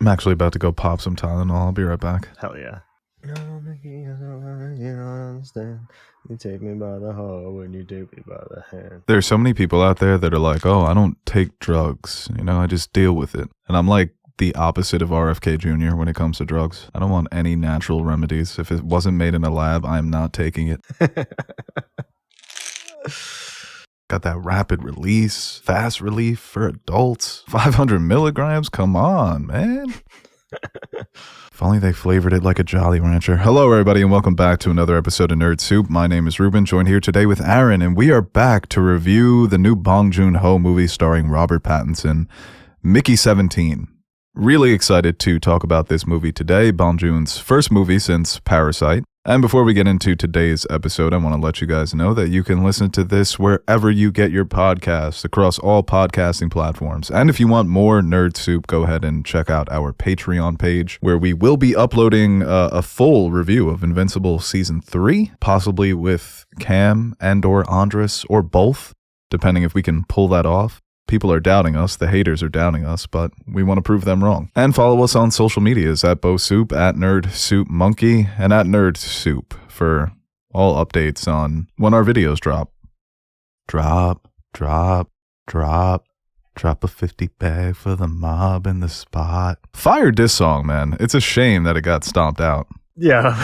I'm actually about to go pop some Tylenol. I'll be right back. Hell yeah. You don't understand. You take me by the heart when you take me by the hand. There's so many people out there that are like, oh, I don't take drugs. I just deal with it. And I'm like the opposite of RFK Jr. when it comes to drugs. I don't want any natural remedies. If it wasn't made in a lab, I'm not taking it. Got that rapid release, fast relief for adults. 500 milligrams? Come on, man. If only they flavored it like a Jolly Rancher. Hello, everybody, and welcome back to another episode of Nerd Soup. My name is Reuben, joined here today with Aaron, and we are back to review the new Bong Joon Ho movie starring Robert Pattinson, Mickey 17. Really excited to talk about this movie today, Bong Joon's first movie since Parasite. And before we get into today's episode, I want to let you guys know that you can listen to this wherever you get your podcasts, across all podcasting platforms. And if you want more Nerd Soup, go ahead and check out our Patreon page, where we will be uploading a full review of Invincible Season 3, possibly with Cam and or Andres, or both, depending if we can pull that off. People are doubting us, the haters are doubting us, but we want to prove them wrong. And follow us on social medias at Beau Soup, at Nerd Soup Monkey, and at Nerd Soup for all updates on when our videos drop. Drop a 50 bag for the mob in the spot. Fired this song, man. It's a shame that it got stomped out. Yeah.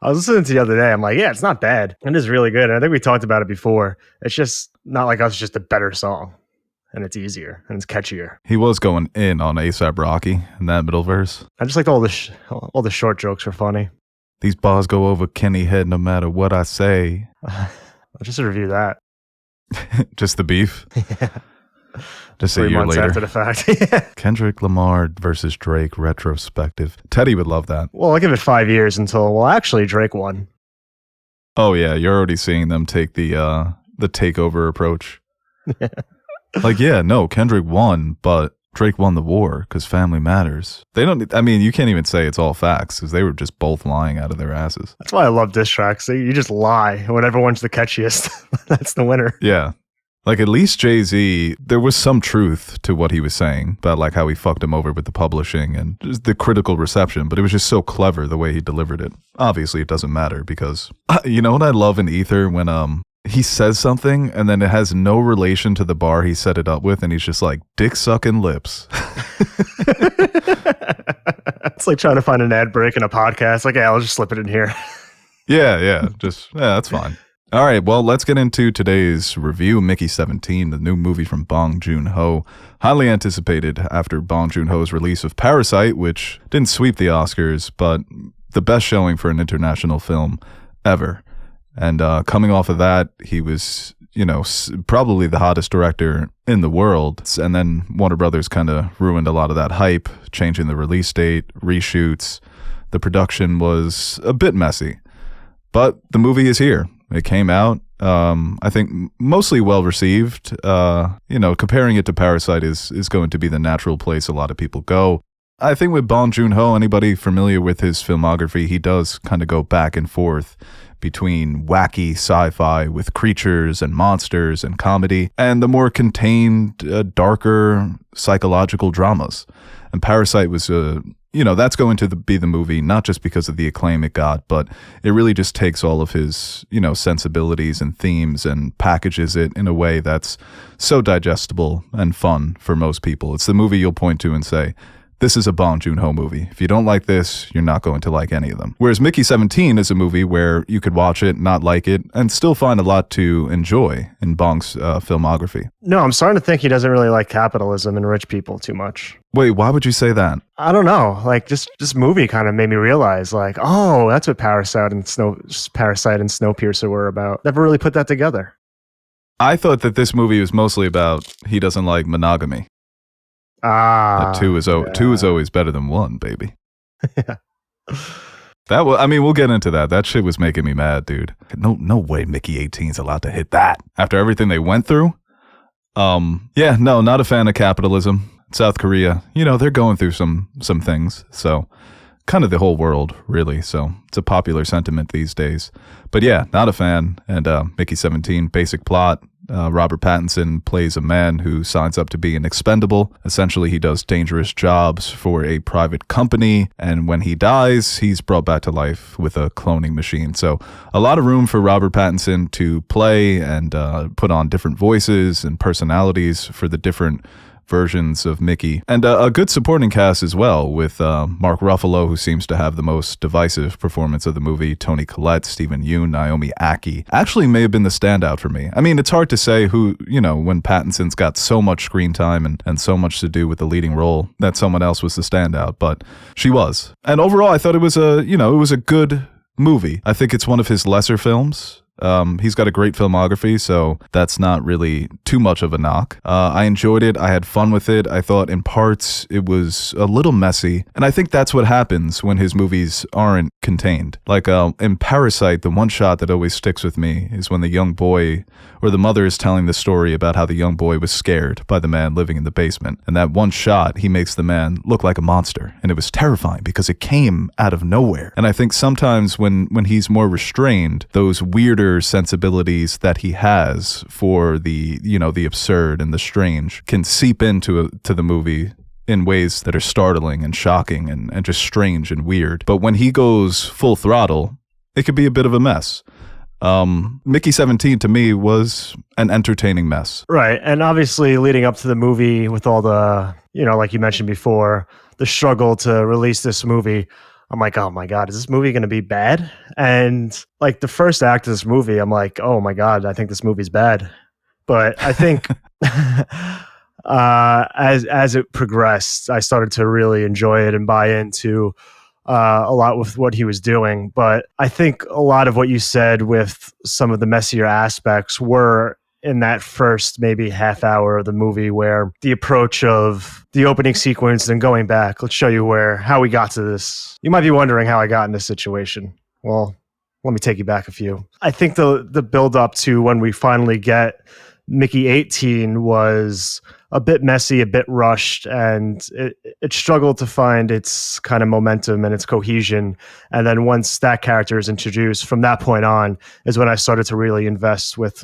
I was listening to it the other day. I'm like, yeah, it's not bad. It is really good. And I think we talked about it before. It's just not like us, just a better song. And it's easier and it's catchier. He was going in on A$AP Rocky in that middle verse. I just like all the short jokes are funny. These bars go over Kenny head no matter what I say. I'll just review that. Just the beef? Yeah. Just 3 a year months later. after the fact. Kendrick Lamar versus Drake retrospective. Teddy would love that. Well, I'll give it 5 years until, well, actually, Drake won. Oh, yeah. You're already seeing them take the takeover approach. Like, yeah, no, Kendrick won, but Drake won the war because family matters. You can't even say it's all facts because they were just both lying out of their asses. That's why I love diss tracks. You just lie. Whatever one's the catchiest, that's the winner. Yeah. Like, at least Jay-Z, there was some truth to what he was saying about, like, how he fucked him over with the publishing and just the critical reception, but it was just so clever the way he delivered it. Obviously, it doesn't matter because, you know what I love in Ether when he says something and then it has no relation to the bar he set it up with, and he's just like, dick sucking lips. It's like trying to find an ad break in a podcast. Like, yeah, I'll just slip it in here. Yeah, that's fine. All right, well, let's get into today's review, Mickey 17, the new movie from Bong Joon Ho. Highly anticipated after Bong Joon Ho's release of Parasite, which didn't sweep the Oscars, but the best showing for an international film ever. And coming off of that, he was, probably the hottest director in the world. And then Warner Brothers kind of ruined a lot of that hype, changing the release date, reshoots. The production was a bit messy. But the movie is here. It came out, I think, mostly well-received. Comparing it to Parasite is going to be the natural place a lot of people go. I think with Bong Joon Ho, anybody familiar with his filmography, he does kind of go back and forth between wacky sci-fi with creatures and monsters and comedy, and the more contained, darker psychological dramas. And Parasite was that's going to be the movie, not just because of the acclaim it got, but it really just takes all of his, sensibilities and themes and packages it in a way that's so digestible and fun for most people. It's the movie you'll point to and say, this is a Bong Joon Ho movie. If you don't like this, you're not going to like any of them. Whereas Mickey 17 is a movie where you could watch it, not like it, and still find a lot to enjoy in Bong's filmography. No, I'm starting to think he doesn't really like capitalism and rich people too much. Wait, why would you say that? I don't know. Like, this movie kind of made me realize, like, oh, that's what Parasite and Snowpiercer were about. Never really put that together. I thought that this movie was mostly about he doesn't like monogamy. Two is always better than one, baby. Yeah. We'll get into that. That shit was making me mad, dude. No way Mickey 18's allowed to hit that after everything they went through. Not a fan of capitalism. South Korea, they're going through some things. So kind of the whole world, really. So it's a popular sentiment these days. But yeah, not a fan. And Mickey 17, basic plot. Robert Pattinson plays a man who signs up to be an expendable. Essentially, he does dangerous jobs for a private company, and when he dies, he's brought back to life with a cloning machine. So a lot of room for Robert Pattinson to play and put on different voices and personalities for the different versions of Mickey, and a good supporting cast as well, with Mark Ruffalo, who seems to have the most divisive performance of the movie, Toni Collette, Stephen Yeun, Naomi Ackie. Actually may have been the standout for me. I mean, it's hard to say who, when Pattinson's got so much screen time and so much to do with the leading role, that someone else was the standout, but she was. And overall, I thought it was a good movie. I think it's one of his lesser films. He's got a great filmography, so that's not really too much of a knock. I enjoyed it. I had fun with it. I thought in parts it was a little messy, and I think that's what happens when his movies aren't contained. Like in Parasite, the one shot that always sticks with me is when the young boy, or the mother, is telling the story about how the young boy was scared by the man living in the basement. And that one shot, he makes the man look like a monster, and it was terrifying because it came out of nowhere. And I think sometimes when he's more restrained, those weirder sensibilities that he has for the absurd and the strange can seep into the movie in ways that are startling and shocking and just strange and weird. But when he goes full throttle, it could be a bit of a mess. Mickey 17 to me was an entertaining mess. Right. And obviously leading up to the movie with all the, like you mentioned before, the struggle to release this movie, I'm like, oh my God, is this movie going to be bad? And like the first act of this movie, I'm like, oh my God, I think this movie's bad. But I think as it progressed, I started to really enjoy it and buy into a lot with what he was doing. But I think a lot of what you said with some of the messier aspects were in that first maybe half hour of the movie, where the approach of the opening sequence and going back, let's show you how we got to this. You might be wondering how I got in this situation. Well, let me take you back a few. I think the build up to when we finally get Mickey 18 was a bit messy, a bit rushed, and it struggled to find its kind of momentum and its cohesion. And then once that character is introduced, from that point on is when I started to really invest with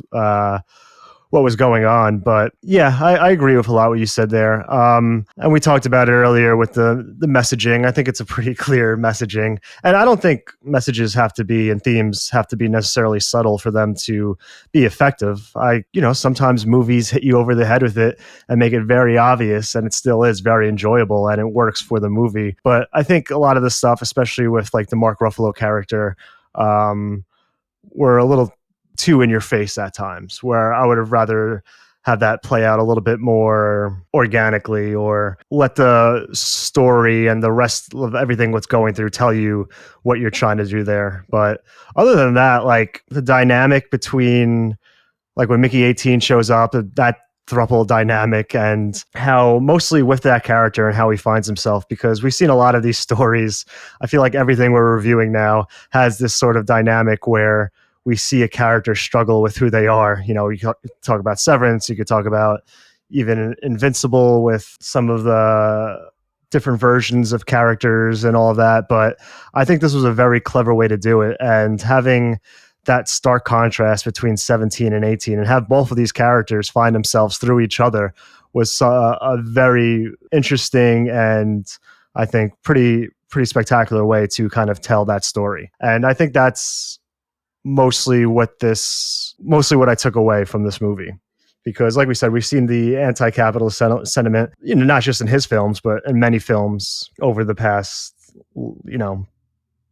what was going on. But yeah, I agree with a lot what you said there. And we talked about it earlier with the messaging. I think it's a pretty clear messaging. And I don't think messages have to be and themes have to be necessarily subtle for them to be effective. Sometimes movies hit you over the head with it and make it very obvious, and it still is very enjoyable and it works for the movie. But I think a lot of the stuff, especially with like the Mark Ruffalo character, were a little too in your face at times, where I would have rather have that play out a little bit more organically, or let the story and the rest of everything what's going through tell you what you're trying to do there. But other than that, like the dynamic between, like when Mickey 18 shows up, that throuple dynamic, and how mostly with that character and how he finds himself, because we've seen a lot of these stories. I feel like everything we're reviewing now has this sort of dynamic where we see a character struggle with who they are. You talk about Severance, you could talk about even Invincible with some of the different versions of characters and all of that. But I think this was a very clever way to do it. And having that stark contrast between 17 and 18 and have both of these characters find themselves through each other was a very interesting and I think pretty spectacular way to kind of tell that story. And I think that's mostly what I took away from this movie, because like we said, we've seen the anti-capitalist sentiment, not just in his films, but in many films over the past,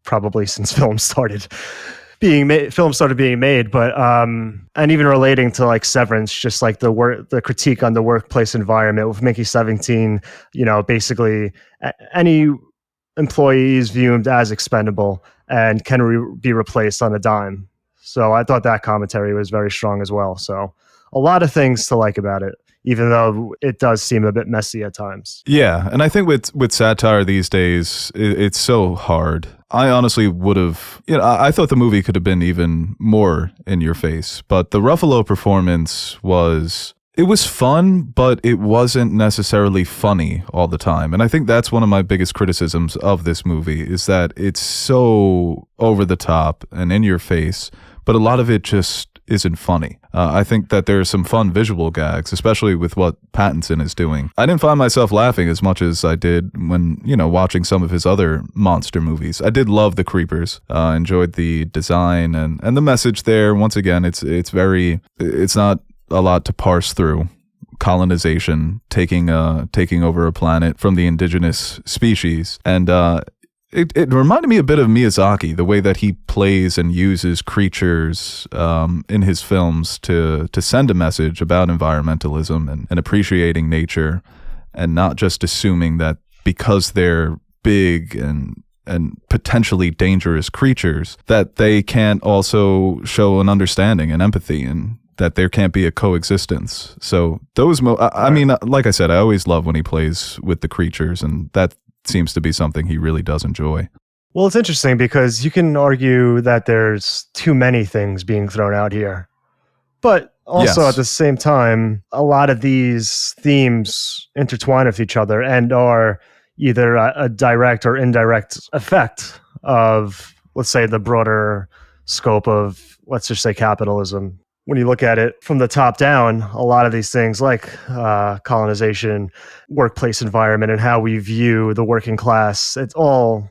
probably since films started being made. But and even relating to like Severance, just like the critique on the workplace environment with Mickey 17, basically any employee is viewed as expendable and can be replaced on a dime. So I thought that commentary was very strong as well. So a lot of things to like about it, even though it does seem a bit messy at times. Yeah, and I think with satire these days, it's so hard. I honestly would have, I thought the movie could have been even more in your face, but the Ruffalo performance was It was fun, but it wasn't necessarily funny all the time. And I think that's one of my biggest criticisms of this movie is that it's so over the top and in your face, but a lot of it just isn't funny. I think that there are some fun visual gags, especially with what Pattinson is doing. I didn't find myself laughing as much as I did when, watching some of his other monster movies. I did love The Creepers. Enjoyed the design and the message there. Once again, it's not a lot to parse through. Colonization, taking over a planet from the indigenous species, and it reminded me a bit of Miyazaki, the way that he plays and uses creatures in his films to send a message about environmentalism and appreciating nature, and not just assuming that because they're big and potentially dangerous creatures that they can't also show an understanding and empathy, and that there can't be a coexistence. So those, I mean, like I said, I always love when he plays with the creatures, and that seems to be something he really does enjoy. Well, it's interesting because you can argue that there's too many things being thrown out here. But also at the same time, a lot of these themes intertwine with each other and are either a direct or indirect effect of, let's say, the broader scope of, let's just say, capitalism. When you look at it from the top down, a lot of these things like colonization, workplace environment, and how we view the working class, it's all,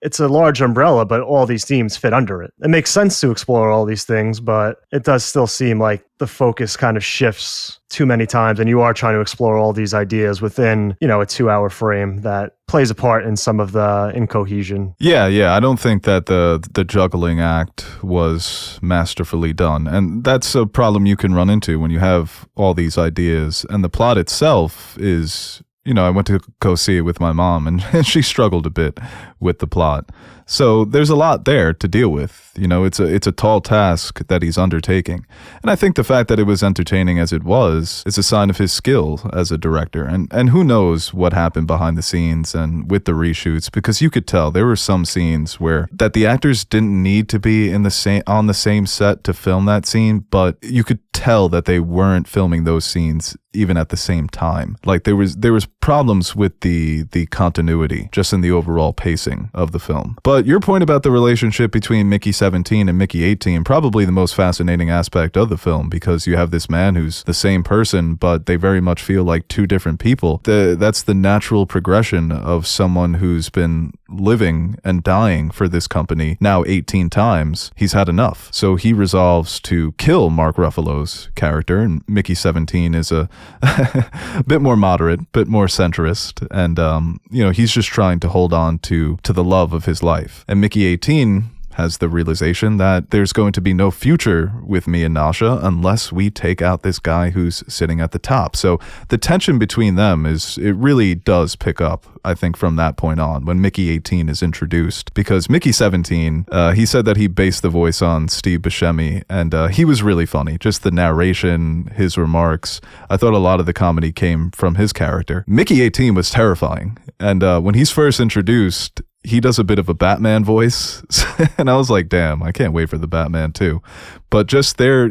it's a large umbrella, but all these themes fit under it. It makes sense to explore all these things, but it does still seem like the focus kind of shifts too many times, and you are trying to explore all these ideas within, a 2-hour frame that plays a part in some of the incohesion. Yeah. I don't think that the juggling act was masterfully done. And that's a problem you can run into when you have all these ideas. And the plot itself is, I went to go see it with my mom, and she struggled a bit with the plot. So there's a lot there to deal with. It's a tall task that he's undertaking. And I think the fact that it was entertaining as it was is a sign of his skill as a director. And who knows what happened behind the scenes and with the reshoots, because you could tell there were some scenes where that the actors didn't need to be on the same set to film that scene, but you could tell that they weren't filming those scenes even at the same time. Like there was problems with the continuity just in the overall pacing of the film. But your point about the relationship between Mickey 17 and Mickey 18, probably the most fascinating aspect of the film, because you have this man who's the same person, but they very much feel like two different people. That's the natural progression of someone who's been living and dying for this company now 18 times. He's had enough. So he resolves to kill Mark Ruffalo's character, and Mickey 17 is a bit more moderate, bit more centrist, and he's just trying to hold on to the love of his life. And Mickey 18 has the realization that there's going to be no future with me and Nasha unless we take out this guy who's sitting at the top. So the tension between them it really does pick up, I think, from that point on when Mickey 18 is introduced, because Mickey 17, he said that he based the voice on Steve Buscemi, and he was really funny. Just the narration, his remarks. I thought a lot of the comedy came from his character. Mickey 18 was terrifying. And when he's first introduced, he does a bit of a Batman voice, and I was like, damn, I can't wait for the Batman too. But just their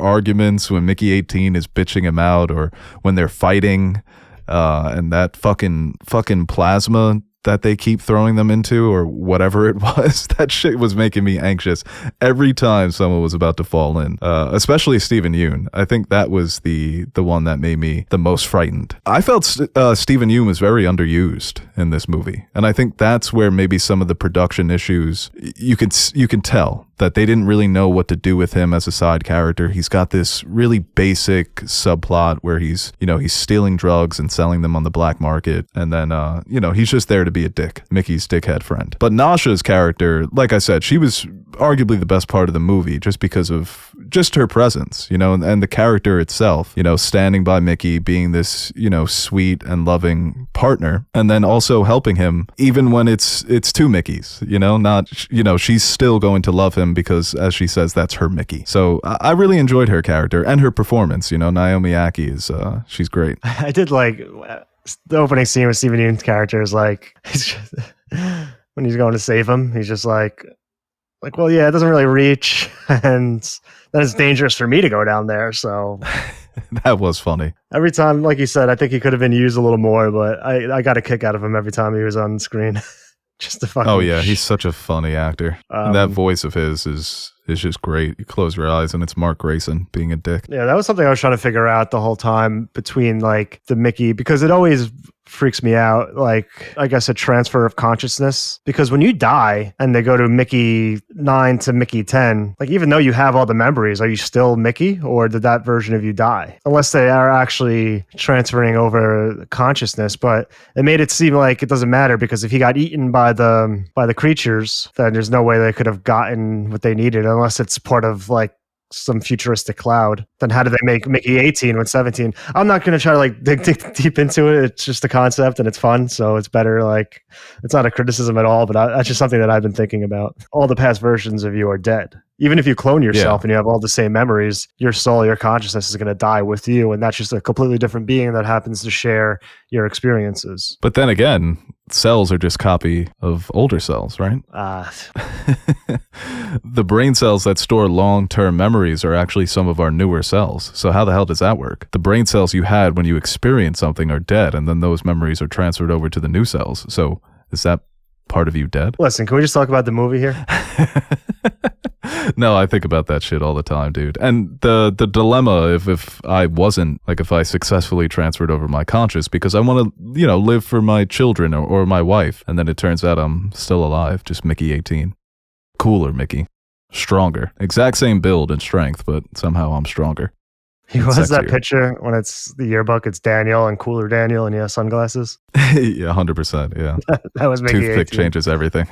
arguments when Mickey 18 is bitching him out, or when they're fighting, and that fucking plasma that they keep throwing them into, or whatever it was, that shit was making me anxious every time someone was about to fall in, especially Stephen Yeun. I think that was the one that made me the most frightened. I felt Stephen Yeun was very underused in this movie, and I think that's where maybe some of the production issues, you can tell that they didn't really know what to do with him as a side character. He's got this really basic subplot where he's stealing drugs and selling them on the black market, and then he's just there to be a dick, Mickey's dickhead friend. But Nasha's character, like I said, she was arguably the best part of the movie just because of just her presence, and the character itself, standing by Mickey, being this, sweet and loving partner, and then also helping him even when it's two Mickeys, she's still going to love him because, as she says, that's her Mickey. So I really enjoyed her character and her performance. Naomi Ackie is, she's great. I did like the opening scene with Stephen Yeun's character is like, when he's going to save him, he's just like, Like, well, yeah, it doesn't really reach, and then it's dangerous for me to go down there. So That was funny. every time, like you said, I think he could have been used a little more, but I got a kick out of him every time he was on screen. Just to fucking. Oh yeah, he's such a funny actor. And that Um, voice of his is just great. You close your eyes and it's Mark Grayson being a dick. Yeah, that was something I was trying to figure out the whole time between like the Mickey, because it always freaks me out. Like I guess a transfer of consciousness, because when you die and they go to Mickey 9 to Mickey 10, like even though you have all the memories, are you still Mickey, or did that version of you die? Unless they are actually transferring over consciousness, but it made it seem like it doesn't matter, because if he got eaten by the creatures, then there's no way they could have gotten what they needed, unless it's part of like some futuristic cloud. Then how do they make Mickey 18 when 17? I'm not going to try to like dig deep into it. It's just a concept and it's fun. So it's better. Like it's not a criticism at all, but that's just something that I've been thinking about. All the past versions of you are dead. Even if you clone yourself and you have all the same memories, your soul, your consciousness is going to die with you. And that's just a completely different being that happens to share your experiences. But then again, cells are just copy of older cells, right? The brain cells that store long-term memories are actually some of our newer cells. So how the hell does that work? The brain cells you had when you experienced something are dead, and then those memories are transferred over to the new cells. So is that part of you dead? Listen, can we just talk about the movie here? No, I think about that shit all the time, dude. And the dilemma if I wasn't, like if I successfully transferred over my conscious, because I want to, live for my children or my wife, and then it turns out I'm still alive, just Mickey 18. Cooler Mickey. Stronger. Exact same build and strength, but somehow I'm stronger. He was that Sexier. picture when it's the yearbook, it's Daniel and Cooler Daniel, and he has sunglasses. Yeah, 100%, yeah. That was Mickey Toothpick 18. changes everything.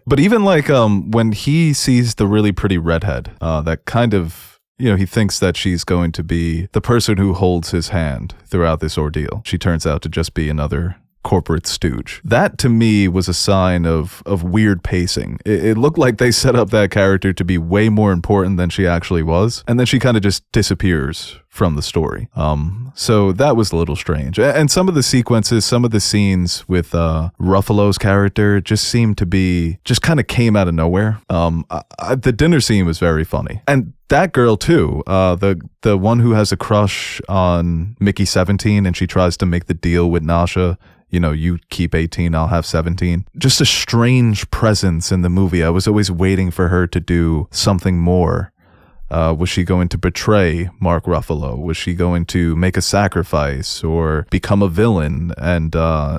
But even like when he sees the really pretty redhead, that kind of, he thinks that she's going to be the person who holds his hand throughout this ordeal. She turns out to just be another corporate stooge. That to me was a sign of weird pacing. It looked like they set up that character to be way more important than she actually was, and then she kind of just disappears from the story. So that was a little strange. And some of the sequences, some of the scenes with Ruffalo's character just seemed to be, just kind of came out of nowhere. The dinner scene was very funny. And that girl too, the one who has a crush on Mickey 17 and she tries to make the deal with Nasha, you keep 18, I'll have 17. Just a strange presence in the movie. I was always waiting for her to do something more. Was she going to betray Mark Ruffalo? Was she going to make a sacrifice or become a villain? And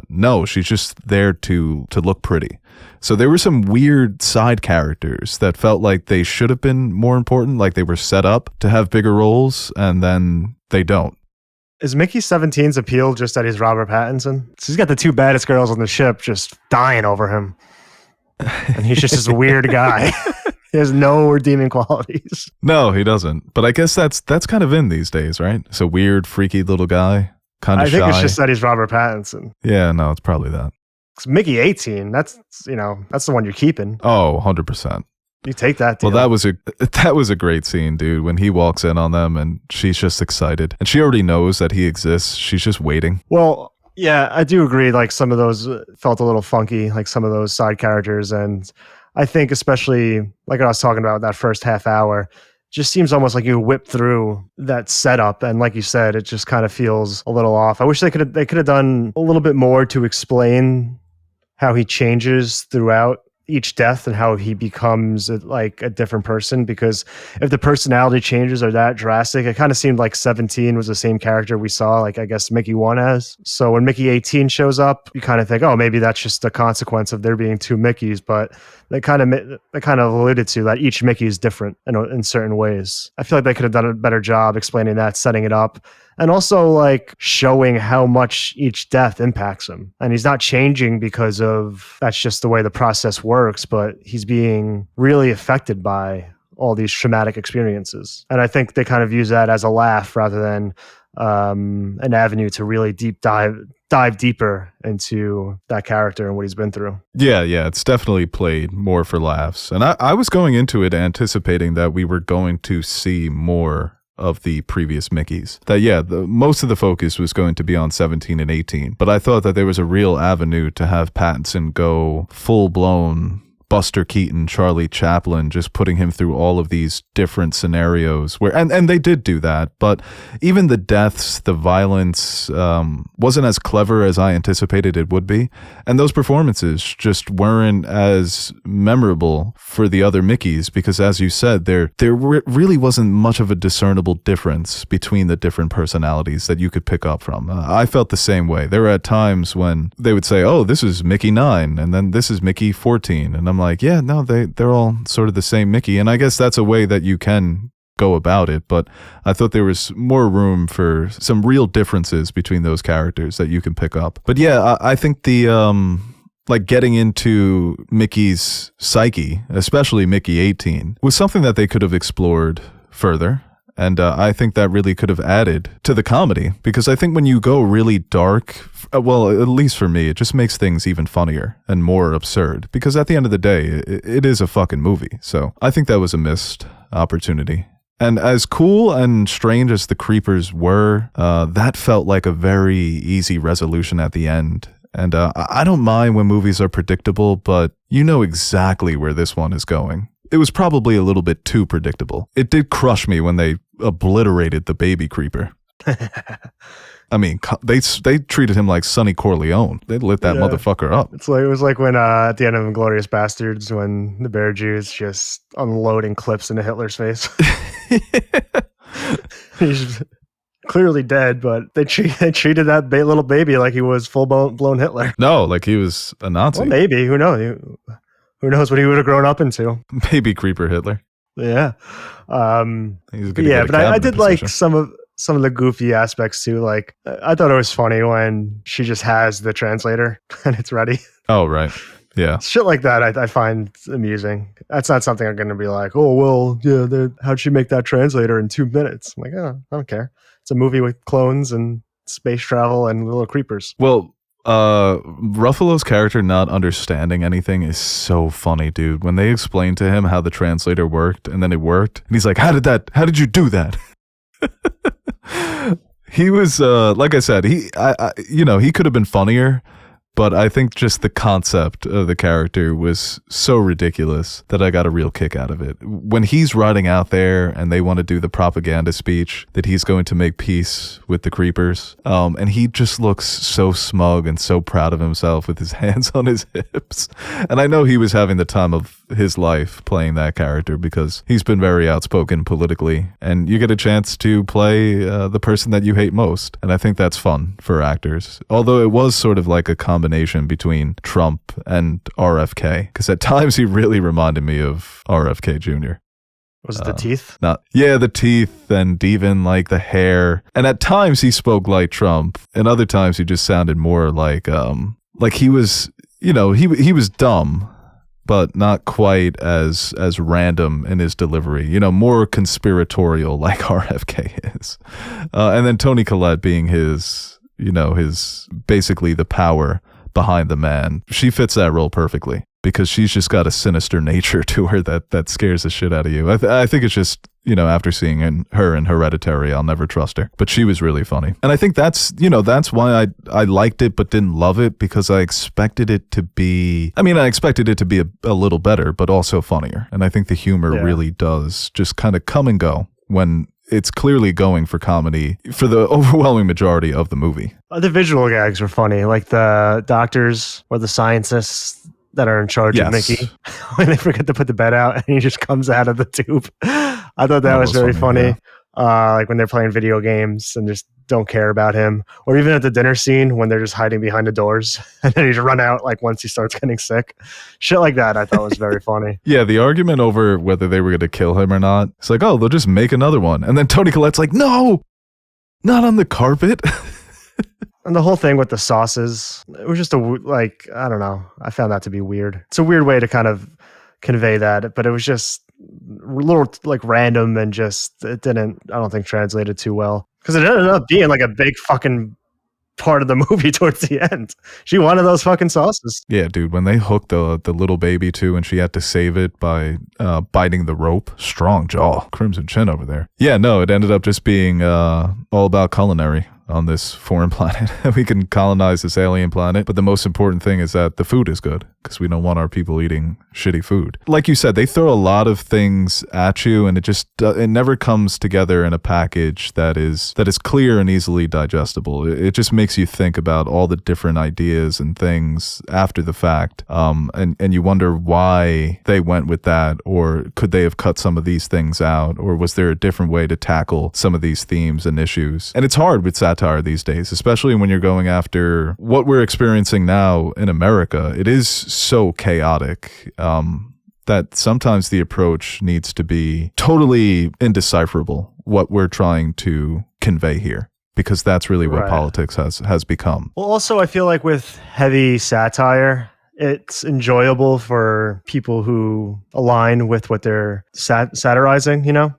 no, she's just there to look pretty. So there were some weird side characters that felt like they should have been more important, like they were set up to have bigger roles, and then they don't. Is Mickey 17's appeal just that he's Robert Pattinson? So he's got the two baddest girls on the ship just dying over him. And he's just this weird guy. He has no redeeming qualities. No, he doesn't. But I guess that's kind of in these days, right? It's a weird, freaky little guy, kind of shy. I think it's just that he's Robert Pattinson. Yeah, no, it's probably that. 'Cause Mickey 18, that's the one you're keeping. Oh, 100%. You take that deal. Well, that was a great scene, dude, when he walks in on them and she's just excited. And she already knows that he exists. She's just waiting. Well, yeah, I do agree. Like some of those felt a little funky, like some of those side characters. And I think especially like I was talking about that first half hour, just seems almost like you whip through that setup. And like you said, it just kind of feels a little off. I wish they could have done a little bit more to explain how he changes throughout each death and how he becomes like a different person, because if the personality changes are that drastic, it kind of seemed like 17 was the same character we saw, like I guess Mickey 1 has. So when Mickey 18 shows up, you kind of think, oh, maybe that's just a consequence of there being two Mickeys, but they kind of alluded to that each Mickey is different in certain ways. I feel like they could have done a better job explaining that, setting it up, and also like showing how much each death impacts him. And he's not changing because of that's just the way the process works, but he's being really affected by all these traumatic experiences. And I think they kind of use that as a laugh rather than an avenue to really dive deeper into that character and what he's been through. Yeah, it's definitely played more for laughs. And I was going into it anticipating that we were going to see more of the previous Mickeys. That, yeah, most of the focus was going to be on 17 and 18, but I thought that there was a real avenue to have Pattinson go full-blown Buster Keaton, Charlie Chaplin, just putting him through all of these different scenarios where, and they did do that, but even the deaths, the violence, wasn't as clever as I anticipated it would be. And those performances just weren't as memorable for the other Mickeys because, as you said, there really wasn't much of a discernible difference between the different personalities that you could pick up from. I felt the same way. There were at times when they would say, oh, this is Mickey 9, and then this is Mickey 14, and I'm like, yeah, no, they're all sort of the same Mickey. And I guess that's a way that you can go about it, but I thought there was more room for some real differences between those characters that you can pick up. But yeah, I think the like getting into Mickey's psyche, especially Mickey 18, was something that they could have explored further. And I think that really could have added to the comedy, because I think when you go really dark, well, at least for me, it just makes things even funnier and more absurd, because at the end of the day, it is a fucking movie. So I think that was a missed opportunity. And as cool and strange as the creepers were, that felt like a very easy resolution at the end. And I don't mind when movies are predictable, but you know exactly where this one is going. It was probably a little bit too predictable. It did crush me when they obliterated the baby creeper. I mean, they treated him like Sonny Corleone. They lit that motherfucker up. It was like when at the end of Inglourious Bastards, when the Bear Jews just unloading clips into Hitler's face. He's clearly dead, but they treated that little baby like he was full blown Hitler. No, like he was a Nazi. Well, maybe. Who knows? Who knows what he would have grown up into? Baby creeper Hitler. Yeah. But I did like some of the goofy aspects too. Like, I thought it was funny when she just has the translator and it's ready. Oh, right. Yeah. Shit like that I find amusing. That's not something I'm going to be like, oh, well, yeah, how'd she make that translator in 2 minutes? I'm like, oh, I don't care. It's a movie with clones and space travel and little creepers. Well, Ruffalo's character not understanding anything is so funny, dude. When they explained to him how the translator worked, and then it worked, and he's like, how did you do that? He was, like I said, he could have been funnier, but I think just the concept of the character was so ridiculous that I got a real kick out of it. When he's riding out there and they want to do the propaganda speech that he's going to make peace with the creepers, and he just looks so smug and so proud of himself with his hands on his hips. And I know he was having the time of his life playing that character because he's been very outspoken politically, and you get a chance to play the person that you hate most. And I think that's fun for actors. Although it was sort of like a combination between Trump and RFK, because at times he really reminded me of RFK Jr. Was it the teeth? The teeth, and even like the hair. And at times he spoke like Trump, and other times he just sounded more like he was, he was dumb, but not quite as random in his delivery, more conspiratorial like RFK is. And then Toni Collette being his basically the power behind the man. She fits that role perfectly because she's just got a sinister nature to her that scares the shit out of you. I think it's just, after seeing her in Hereditary, I'll never trust her. But she was really funny. And I think that's why I liked it but didn't love it, because I expected it to be a little better, but also funnier. And I think the humor really does just kind of come and go when it's clearly going for comedy for the overwhelming majority of the movie. The visual gags were funny, like the doctors or the scientists that are in charge of Mickey when they forget to put the bed out and he just comes out of the tube. I thought that was very funny. Yeah. Like when they're playing video games and just don't care about him, or even at the dinner scene when they're just hiding behind the doors and then he's run out like once he starts getting sick. Shit like that I thought was very funny. Yeah, the argument over whether they were going to kill him or not, it's like, oh, they'll just make another one. And then Toni Collette's like, no, not on the carpet. And the whole thing with the sauces, it was just I don't know. I found that to be weird. It's a weird way to kind of convey that, but it was just a little like random and just, it didn't, I don't think, translated too well. Because it ended up being like a big fucking part of the movie towards the end. She wanted those fucking sauces. Yeah, dude, when they hooked the little baby too and she had to save it by biting the rope, strong jaw, crimson chin over there. Yeah, no, it ended up just being all about culinary on this foreign planet. We can colonize this alien planet, but the most important thing is that the food is good because we don't want our people eating shitty food. Like you said, they throw a lot of things at you and it never comes together in a package that is clear and easily digestible. It just makes you think about all the different ideas and things after the fact. And you wonder why they went with that, or could they have cut some of these things out, or was there a different way to tackle some of these themes and issues? And it's hard with satire these days, especially when you're going after what we're experiencing now in America. It is so chaotic that sometimes the approach needs to be totally indecipherable, what we're trying to convey here, because that's really what politics has become. Well, also, I feel like with heavy satire, it's enjoyable for people who align with what they're satirizing, you know?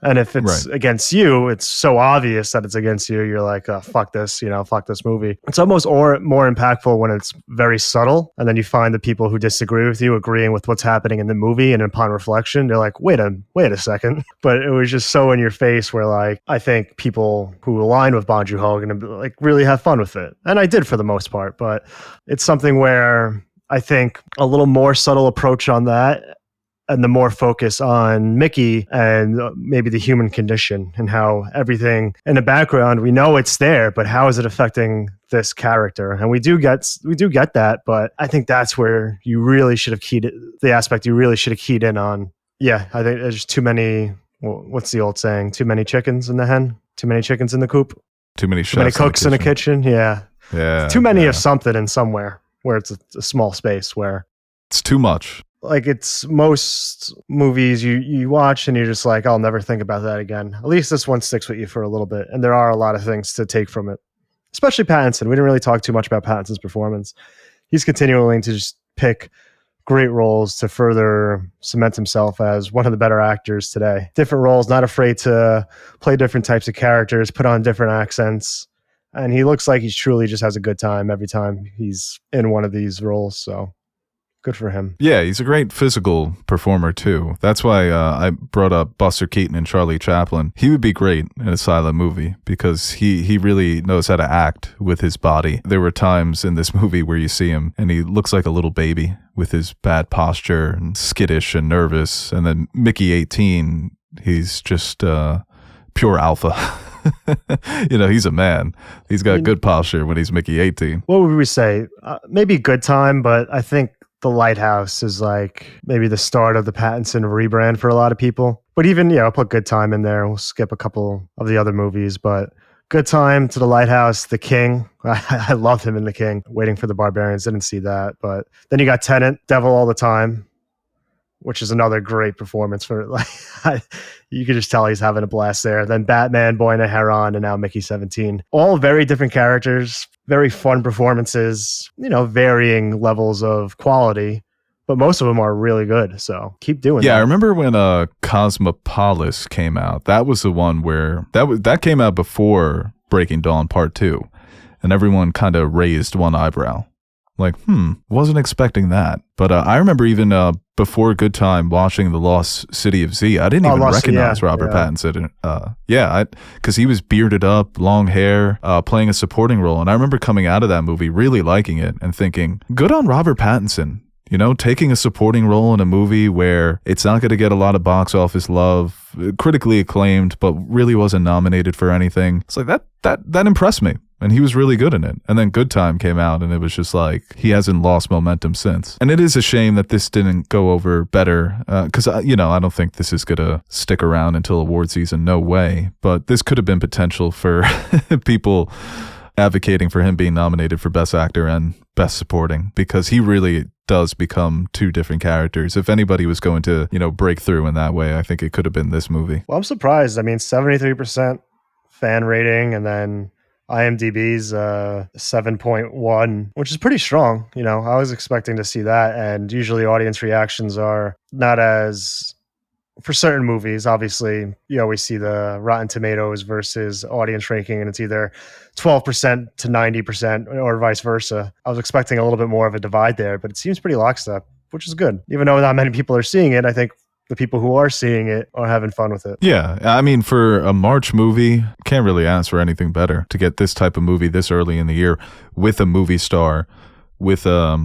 And if it's against you, it's so obvious that it's against you. You're like, oh, fuck this, fuck this movie. It's almost more impactful when it's very subtle. And then you find the people who disagree with you agreeing with what's happening in the movie. And upon reflection, they're like, wait a second. But it was just so in your face where, like, I think people who align with Bong Joon Ho are going to like really have fun with it. And I did for the most part. But it's something where I think a little more subtle approach on that, and the more focus on Mickey and maybe the human condition and how everything in the background, we know it's there, but how is it affecting this character? And we do get that, but I think that's where you really should have keyed in on. Yeah, I think there's too many, what's the old saying? Too many chickens in the hen? Too many chickens in the coop? Too many chefs. Too many cooks in the kitchen? Yeah. Yeah. Too many of something in somewhere where it's a small space where it's too much. Like, it's most movies you watch and you're just like, I'll never think about that again. At least this one sticks with you for a little bit. And there are a lot of things to take from it, especially Pattinson. We didn't really talk too much about Pattinson's performance. He's continuing to just pick great roles to further cement himself as one of the better actors today. Different roles, not afraid to play different types of characters, put on different accents. And he looks like he truly just has a good time every time he's in one of these roles. So good for him. Yeah, he's a great physical performer too. That's why I brought up Buster Keaton and Charlie Chaplin. He would be great in a silent movie because he really knows how to act with his body. There were times in this movie where you see him and he looks like a little baby with his bad posture and skittish and nervous. And then Mickey 18, he's just pure alpha. He's a man. He's got good posture when he's Mickey 18. What would we say? Maybe Good Time, but I think The Lighthouse is like maybe the start of the Pattinson rebrand for a lot of people. But even, I'll put Good Time in there. We'll skip a couple of the other movies, but Good Time, to The Lighthouse, The King. I loved him in The King. Waiting for the Barbarians, didn't see that. But then you got Tenet, Devil All the Time, which is another great performance for, like, you could just tell he's having a blast there. Then Batman, Boy and a Heron, and now Mickey 17. All very different characters, very fun performances, varying levels of quality, but most of them are really good. So keep doing that. Yeah, I remember when Cosmopolis came out. That was the one where that came out before Breaking Dawn Part 2, and everyone kind of raised one eyebrow. Like, wasn't expecting that. But I remember even before Good Time watching The Lost City of Z, I didn't even recognize Robert Pattinson. Because he was bearded up, long hair, playing a supporting role. And I remember coming out of that movie really liking it and thinking, good on Robert Pattinson. Taking a supporting role in a movie where it's not going to get a lot of box office love, critically acclaimed, but really wasn't nominated for anything. It's like that impressed me. And he was really good in it. And then Good Time came out and it was just like, he hasn't lost momentum since. And it is a shame that this didn't go over better. Because, I don't think this is going to stick around until award season. No way. But this could have been potential for people advocating for him being nominated for Best Actor and Best Supporting. Because he really does become two different characters. If anybody was going to, break through in that way, I think it could have been this movie. Well, I'm surprised. 73% fan rating, and then IMDb's 7.1, which is pretty strong. I was expecting to see that, and usually audience reactions are not as for certain movies, obviously, you always see the Rotten Tomatoes versus audience ranking, and it's either 12% to 90% or vice versa. I was expecting a little bit more of a divide there, but it seems pretty lockstep, which is good. Even though not many people are seeing it, I think the people who are seeing it are having fun with it. Yeah, I mean, for a March movie, can't really ask for anything better to get this type of movie this early in the year with a movie star, with a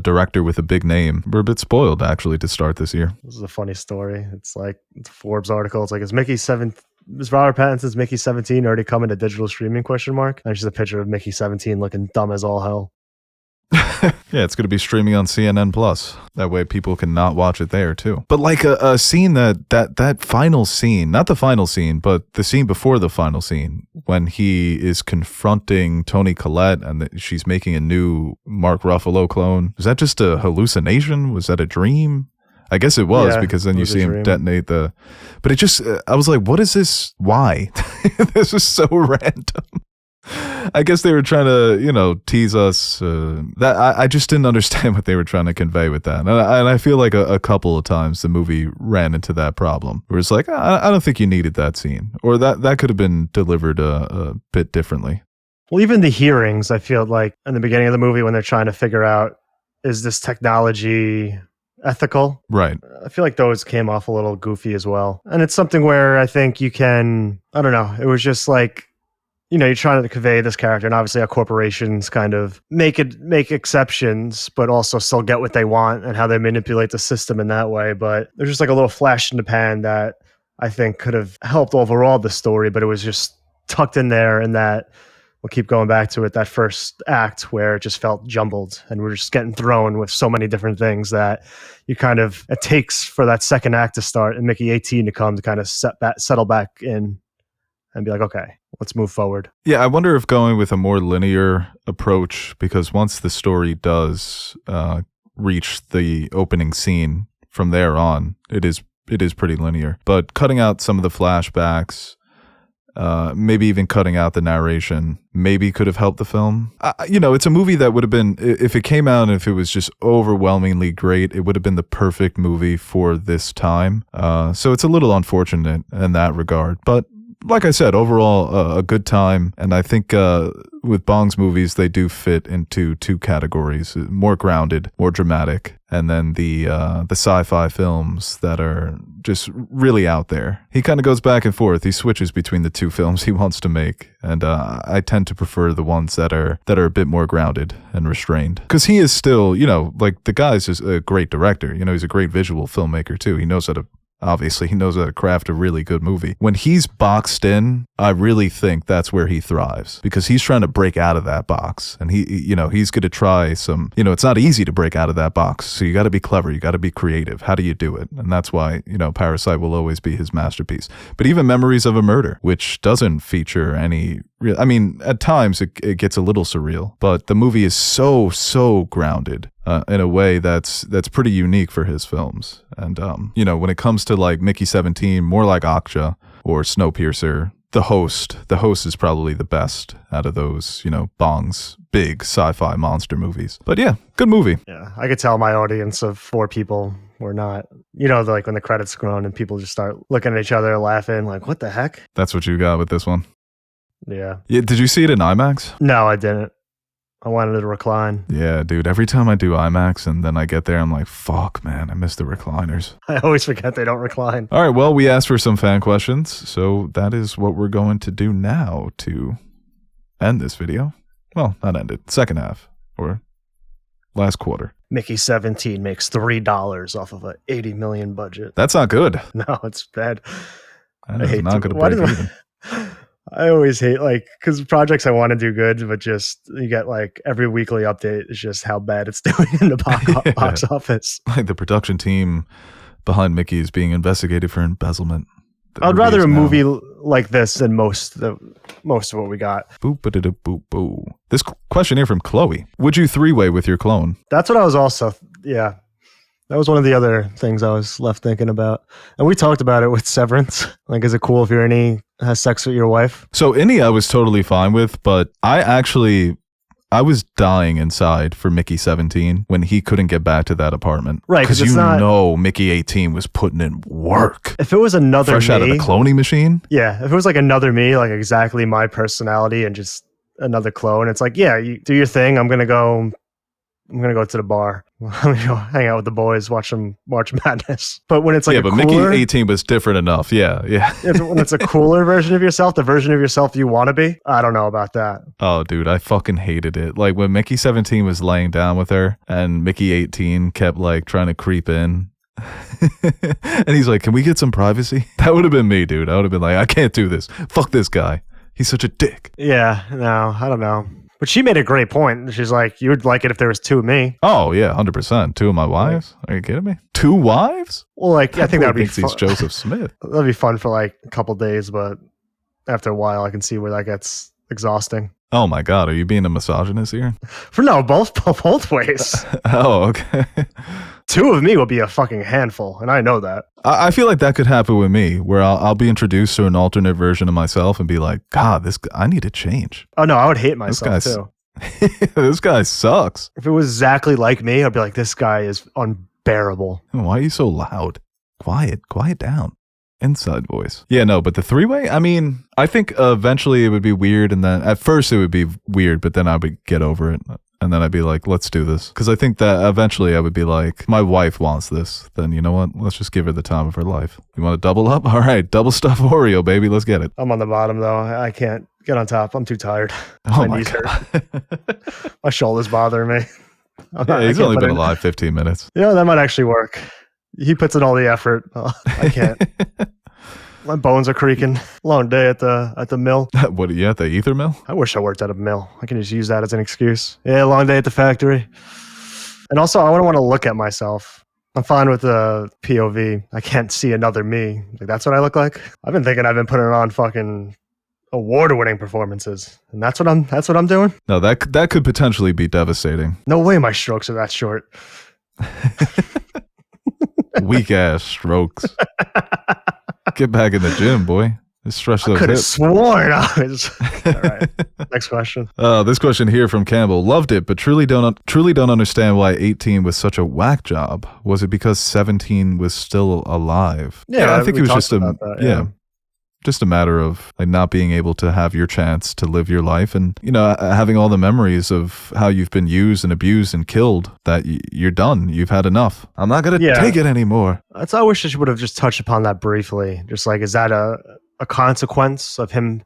director with a big name. We're a bit spoiled, actually, to start this year. This is a funny story. It's like it's a Forbes article. It's like, is Robert Pattinson's Mickey 17 already coming to digital streaming, question mark? And it's just a picture of Mickey 17 looking dumb as all hell. Yeah, it's going to be streaming on CNN Plus. That way people can not watch it there too. But like a scene that final scene, not the final scene, but the scene before the final scene, when he is confronting Toni Collette and she's making a new Mark Ruffalo clone. Was that just a hallucination? Was that a dream? I guess it was, because then you see him detonate but it just, I was like, what is this? Why? This is so random. I guess they were trying to, tease us. That I just didn't understand what they were trying to convey with that. And I feel like a couple of times the movie ran into that problem where it's like, I don't think you needed that scene, or that could have been delivered a bit differently. Well, even the hearings, I feel like in the beginning of the movie when they're trying to figure out, is this technology ethical? Right. I feel like those came off a little goofy as well. And it's something where I think you can, I don't know, it was just like, you're trying to convey this character, and obviously how corporations kind of make exceptions, but also still get what they want and how they manipulate the system in that way. But there's just like a little flash in the pan that I think could have helped overall the story, but it was just tucked in there, and that we'll keep going back to it, that first act where it just felt jumbled and we're just getting thrown with so many different things that it takes for that second act to start and Mickey 18 to come to kind of settle back in and be like, okay, let's move forward. Yeah, I wonder if going with a more linear approach, because once the story does reach the opening scene, from there on, it is pretty linear. But cutting out some of the flashbacks, maybe even cutting out the narration, maybe could have helped the film. It's a movie that would have been, if it came out and if it was just overwhelmingly great, it would have been the perfect movie for this time. So it's a little unfortunate in that regard. But like I said, overall, a good time. And I think with Bong's movies, they do fit into two categories: more grounded, more dramatic, and then the sci-fi films that are just really out there. He kind of goes back and forth. He switches between the two films he wants to make, and I tend to prefer the ones that are a bit more grounded and restrained. Because he is still, like the guy's just a great director. He's a great visual filmmaker too. He knows how to craft a really good movie. When he's boxed in, I really think that's where he thrives, because he's trying to break out of that box, and he's going to try some, it's not easy to break out of that box. So you got to be clever. You got to be creative. How do you do it? And that's why, Parasite will always be his masterpiece. But even Memories of a Murder, which doesn't feature any real, at times it gets a little surreal, but the movie is so grounded. In a way that's pretty unique for his films. And, when it comes to like Mickey 17, more like Okja or Snowpiercer, The Host is probably the best out of those, Bong's big sci-fi monster movies. But yeah, good movie. Yeah, I could tell my audience of 4 people were not, like when the credits go on and people just start looking at each other laughing like, what the heck? That's what you got with this one? Yeah. Did you see it in IMAX? No, I didn't. I wanted to recline. Yeah, dude. Every time I do IMAX and then I get there, I'm like, fuck, man, I miss the recliners. I always forget they don't recline. All right, well, we asked for some fan questions, so that is what we're going to do now to end this video. Well, not end it. Second half, or last quarter. Mickey 17 makes $3 off of an $80 million budget. That's not good. No, it's bad. That is not going to break even. I always hate, because projects I want to do good, but just you get every weekly update is just how bad it's doing in the box office. Like the production team behind Mickey is being investigated for embezzlement. I'd rather a movie like this than most of what we got. Boop-a-da-boop-boo. This question here from Chloe. Would you 3-way with your clone? That's what I was also, yeah. That was one of the other things I was left thinking about. And we talked about it with Severance. Is it cool if your has sex with your wife? So Innie I was totally fine with, but I I was dying inside for Mickey 17 when he couldn't get back to that apartment. Right, because you know Mickey 18 was putting in work. If it was another fresh out of the cloning machine. Yeah, if it was like another me, like exactly my personality and just another clone, it's like, yeah, you do your thing. I'm gonna go to the bar. I'm gonna go hang out with the boys, watch March Madness. But when it's like but cooler, Mickey 18 was different enough. Yeah. When it's a cooler version of yourself, the version of yourself you want to be, I don't know about that. Oh, dude, I fucking hated it. Like when Mickey 17 was laying down with her and Mickey 18 kept like trying to creep in. And he's like, can we get some privacy? That would have been me, dude. I would have been like, I can't do this. Fuck this guy. He's such a dick. Yeah, no, I don't know. But she made a great point. She's like, you would like it if there was two of me. Oh, yeah, 100%. Two of my wives? Are you kidding me? Two wives? Well, like, I think that would be fun. He's Joseph Smith. That'd be fun for like a couple days, but after a while, I can see where that gets exhausting. Oh my God, are you being a misogynist here? For no, both ways. Oh, okay. Two of me will be a fucking handful, and I know that. I feel like that could happen with me, where I'll be introduced to an alternate version of myself and be like, God, I need to change. Oh no, I would hate myself too. This guy sucks. If it was exactly like me, I'd be like, this guy is unbearable. Why are you so loud? Quiet down. Inside voice. Yeah, no, but the three-way, I mean, I think eventually it would be weird, and then at first it would be weird, but then I would get over it, and then I'd be like, let's do this. Because I think that eventually I would be like, my wife wants this, then you know what? Let's just give her the time of her life. You want to double up? All right, double stuffed Oreo, baby, let's get it. I'm on the bottom, though. I can't get on top. I'm too tired. Oh my God. Hurt. My shoulders bother me. He's only been alive 15 minutes. You know, that might actually work. He puts in all the effort. I can't. My bones are creaking. Long day at the mill. What are you at the ether mill? I wish I worked at a mill. I can just use that as an excuse. Yeah, long day at the factory. And also, I wouldn't want to look at myself. I'm fine with the POV. I can't see another me. Like, that's what I look like. I've been thinking I've been putting on fucking award-winning performances, and that's what I'm doing. No, that could potentially be devastating. No way, my strokes are that short. Weak ass strokes. Get back in the gym, boy. Just stretch those hips. I could have sworn I was. All right. Next question. This question here from Campbell. Loved it, but truly don't understand why 18 was such a whack job. Was it because 17 was still alive? Yeah, I think it was just just a matter of like not being able to have your chance to live your life, and having all the memories of how you've been used and abused and killed. That you're done. You've had enough. I'm not gonna take it anymore. I wish she would have just touched upon that briefly. Just like, is that a consequence of him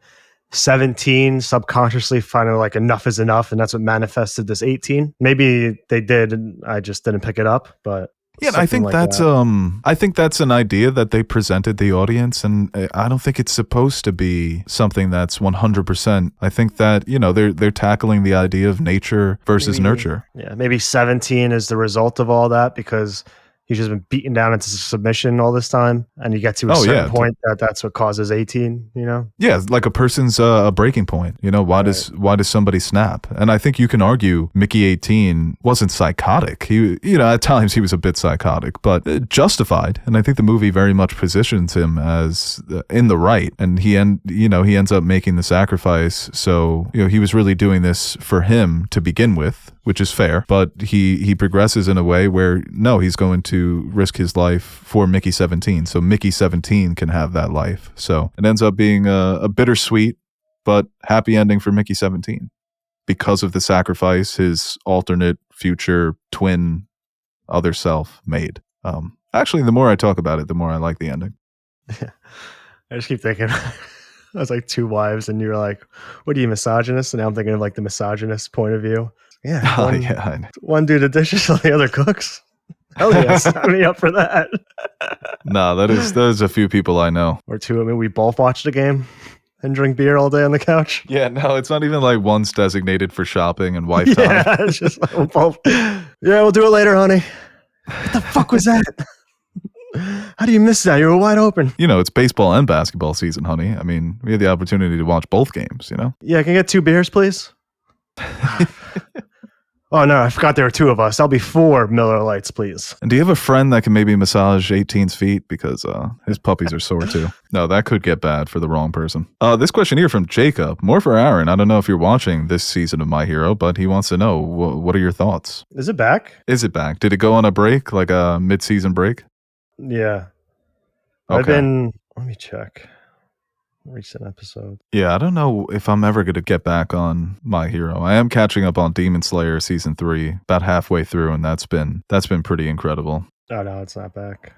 17 subconsciously finding like enough is enough, and that's what manifested this 18? Maybe they did, and I just didn't pick it up, but. Yeah, I think that's I think that's an idea that they presented the audience, and I don't think it's supposed to be something that's 100%. I think that they're tackling the idea of nature versus nurture. Yeah, maybe 17 is the result of all that because he's just been beaten down into submission all this time, and you get to a certain point that's what causes 18. Yeah, like a person's a breaking point. Why does somebody snap? And I think you can argue Mickey 18 wasn't psychotic. He, at times he was a bit psychotic, but justified. And I think the movie very much positions him as in the right. And he ends up making the sacrifice. So he was really doing this for him to begin with, which is fair. But he progresses in a way where no, he's going to risk his life for Mickey 17. So Mickey 17 can have that life. So it ends up being a bittersweet but happy ending for Mickey 17 because of the sacrifice his alternate future twin other self made. Actually, the more I talk about it, the more I like the ending. I just keep thinking I was like two wives, and you're like, what are you, misogynist? And now I'm thinking of like the misogynist point of view. Yeah. One do the dishes while the other cooks. Hell yeah, sign me up for that. No, there's a few people I know. Or two. I mean, we both watch the game and drink beer all day on the couch. Yeah, no, it's not even like one's designated for shopping and wife time. Yeah, it's just like we'll both. Yeah, we'll do it later, honey. What the fuck was that? How do you miss that? You were wide open. It's baseball and basketball season, honey. I mean, we had the opportunity to watch both games, Yeah, can I get 2 beers, please? Oh no, I forgot there were two of us. I'll be 4 Miller Lights, please. And do you have a friend that can maybe massage 18's feet because his puppies are sore too? No, that could get bad for the wrong person. This question here from Jacob, more for Aaron. I don't know if you're watching this season of My Hero, but he wants to know, what are your thoughts? Is it back? Is it back? Did it go on a break, like a mid-season break? Yeah. Okay. Let me check. Recent episode. Yeah, I don't know if I'm ever going to get back on My Hero. I am catching up on Demon Slayer season 3, about halfway through, and that's been pretty incredible. Oh no, it's not back.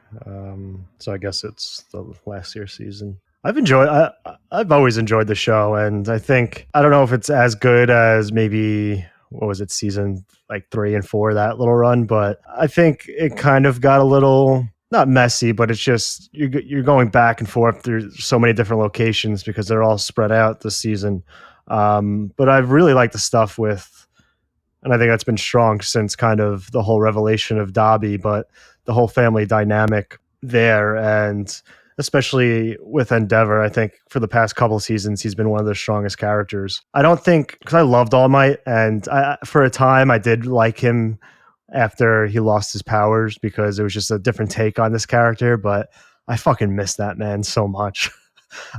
So I guess it's the last year's season. I've always enjoyed the show, and I don't know if it's as good as maybe what was it, season like 3 and 4, that little run, but I think it kind of got a little not messy, but it's just you're going back and forth through so many different locations because they're all spread out this season. But I've really liked the stuff with, and I think that's been strong since kind of the whole revelation of Dobby, but the whole family dynamic there, and especially with Endeavor, I think for the past couple of seasons, he's been one of the strongest characters. I don't think, because I loved All Might, and for a time I did like him after he lost his powers because it was just a different take on this character, but I fucking miss that man so much.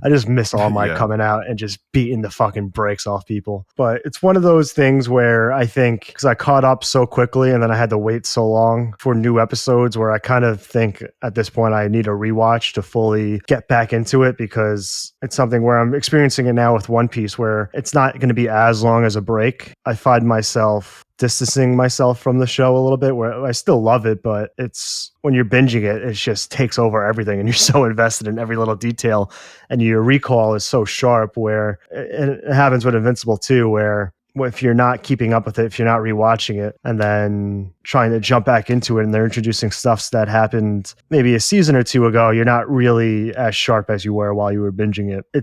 I just miss All Might coming out and just beating the fucking brakes off people. But it's one of those things where I think, because I caught up so quickly and then I had to wait so long for new episodes, where I kind of think at this point I need a rewatch to fully get back into it, because it's something where I'm experiencing it now with One Piece, where it's not going to be as long as a break. I find myself distancing myself from the show a little bit, where I still love it, but it's when you're binging it, it just takes over everything and you're so invested in every little detail, and your recall is so sharp, where it happens with Invincible too, where if you're not keeping up with it, if you're not rewatching it and then trying to jump back into it and they're introducing stuff that happened maybe a season or two ago, you're not really as sharp as you were while you were binging it. I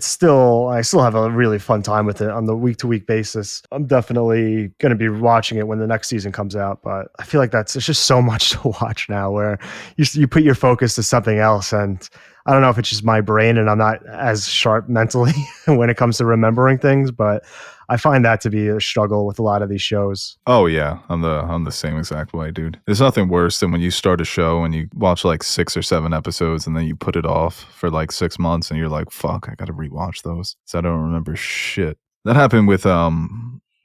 still have a really fun time with it on the week-to-week basis. I'm definitely going to be watching it when the next season comes out, but I feel like it's just so much to watch now, where you put your focus to something else, and I don't know if it's just my brain and I'm not as sharp mentally when it comes to remembering things, but I find that to be a struggle with a lot of these shows. Oh yeah, I'm the same exact way, dude. There's nothing worse than when you start a show and you watch like 6 or 7 episodes and then you put it off for like 6 months and you're like, fuck, I gotta rewatch those, so I don't remember shit. That happened with